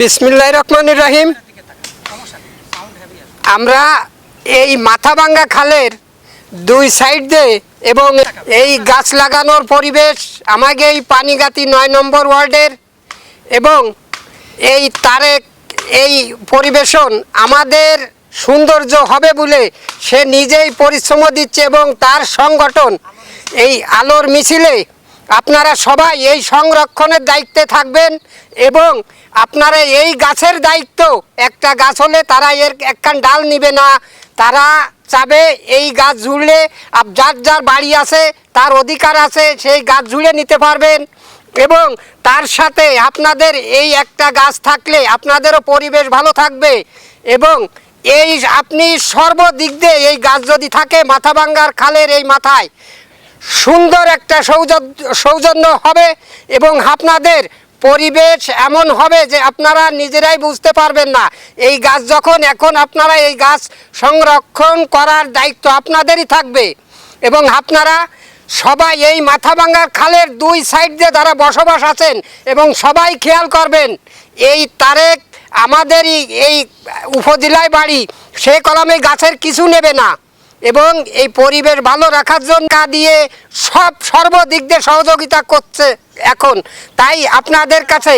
বিসমিল্লাহির রহমানির রহিম। আমরা এই মাথাভাঙ্গা খালের দুই সাইড দিয়ে এবং এই গাছ লাগানোর পরিবেশ আমাকে এই পানিগাতি ৯ নম্বর ওয়ার্ডের এবং এই তারেক এই পরিবেশন আমাদের সৌন্দর্য হবে বলে সে নিজেই পরিশ্রম দিচ্ছে এবং তার সংগঠন এই আলোর মিছিলে আপনারা সবাই এই সংরক্ষণের দায়িত্বে থাকবেন এবং আপনারা এই গাছের দায়িত্ব একটা গাছ হলে তারা এর একখান ডাল নিবে না, তারা চাবে এই গাছ ঝুড়লে যার যার বাড়ি আছে তার অধিকার আছে সেই গাছ ঝুড়ে নিতে পারবেন এবং তার সাথে আপনাদের এই একটা গাছ থাকলে আপনাদেরও পরিবেশ ভালো থাকবে এবং এই আপনি সর্বদিক দিয়ে এই গাছ যদি থাকে মাথাভাঙ্গার খালের এই মাথায় সুন্দর একটা সৌজন্য হবে এবং আপনাদের পরিবেশ এমন হবে যে আপনারা নিজেরাই বুঝতে পারবেন না। এই গাছ যখন এখন আপনারা এই গাছ সংরক্ষণ করার দায়িত্ব আপনাদেরই থাকবে এবং আপনারা সবাই এই মাথাভাঙ্গার খালের দুই সাইড দিয়ে যারা বসবাস আছেন এবং সবাই খেয়াল করবেন এই তারেক আমাদেরই এই উপজেলায় বাড়ি সে কলমে গাছের কিছু নেবে না এবং এই পরিবেশ ভালো রাখার জন্য দিয়ে সর্বদিক দিয়ে সহযোগিতা করছে এখন। তাই আপনাদের কাছে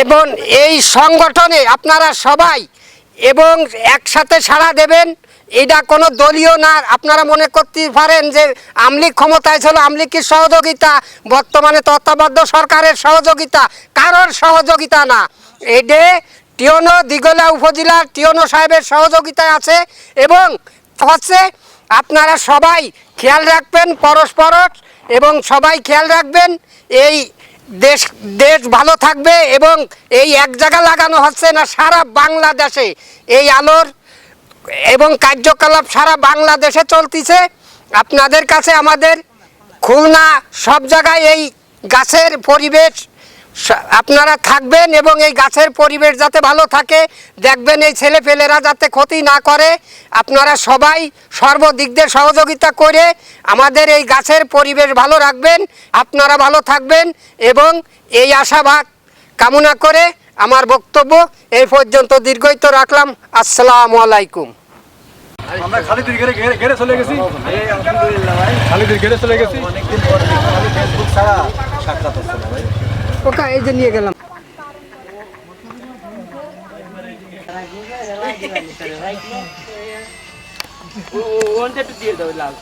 এবং এই সংগঠনে আপনারা সবাই এবং একসাথে সাড়া দেবেন। এটা কোনো দলীয় না, আপনারা মনে করতে পারেন যে আমলিগ ক্ষমতায় ছিল আমলিগের সহযোগিতা, বর্তমানে তত্ত্বাবধায়ক সরকারের সহযোগিতা, কারোর সহযোগিতা না। এটা টিওনো দিঘলা উপজেলার টিওনো সাহেবের সহযোগিতায় আছে এবং হচ্ছে আপনারা সবাই খেয়াল রাখবেন পরস্পর এবং সবাই খেয়াল রাখবেন এই দেশ ভালো থাকবে এবং এই এক জায়গা লাগানো হচ্ছে না, সারা বাংলাদেশে এই আলোর এবং কার্যকলাপ সারা বাংলাদেশে চলতেছে। আপনাদের কাছে আমাদের খুলনা সব জায়গায় এই গাছের পরিবেশ আপনারা থাকবেন এবং এই গাছের পরিবেশ যাতে ভালো থাকে দেখবেন, এই ছেলেপেলেরা যাতে ক্ষতি না করে। আপনারা সবাই সর্বদিক দিয়ে সহযোগিতা করে আমাদের এই গাছের পরিবেশ ভালো রাখবেন, আপনারা ভালো থাকবেন এবং এই আশাবাদ কামনা করে আমার বক্তব্য এই পর্যন্ত দীর্ঘায়িত রাখলাম। আসসালামু আলাইকুম। আমরা খালিদের ঘেরে চলে গেছি, খালিদের ঘেরে চলে গেছি অনেকদিন পর ফেসবুক ছাড়া সাক্ষাৎ হচ্ছে না ভাই। ওটা এই যে নিয়ে গেলাম। ওটা একটু দিয়ে দাও লাল।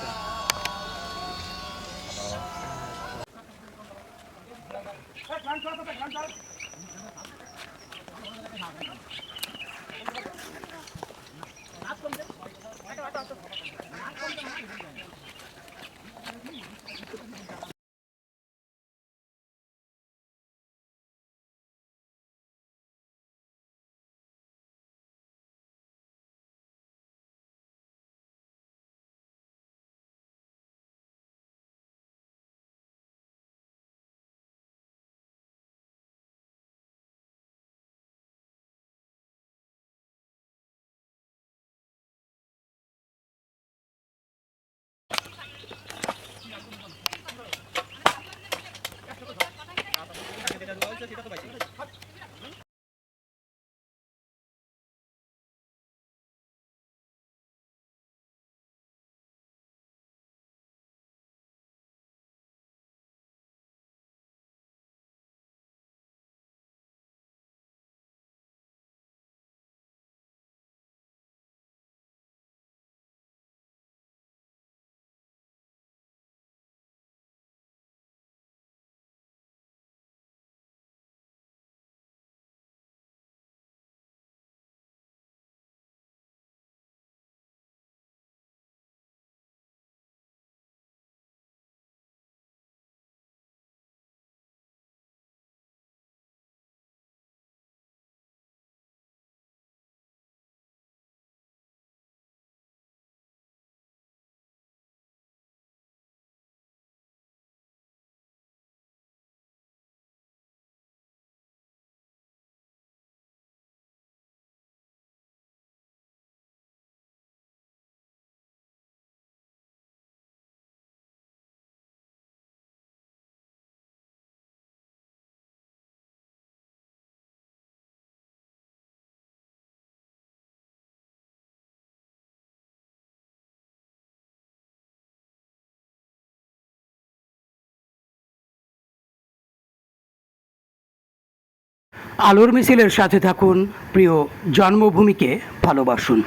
আলোর মিছিলের সাথে থাকুন, প্রিয় জন্মভূমিকে ভালোবাসুন।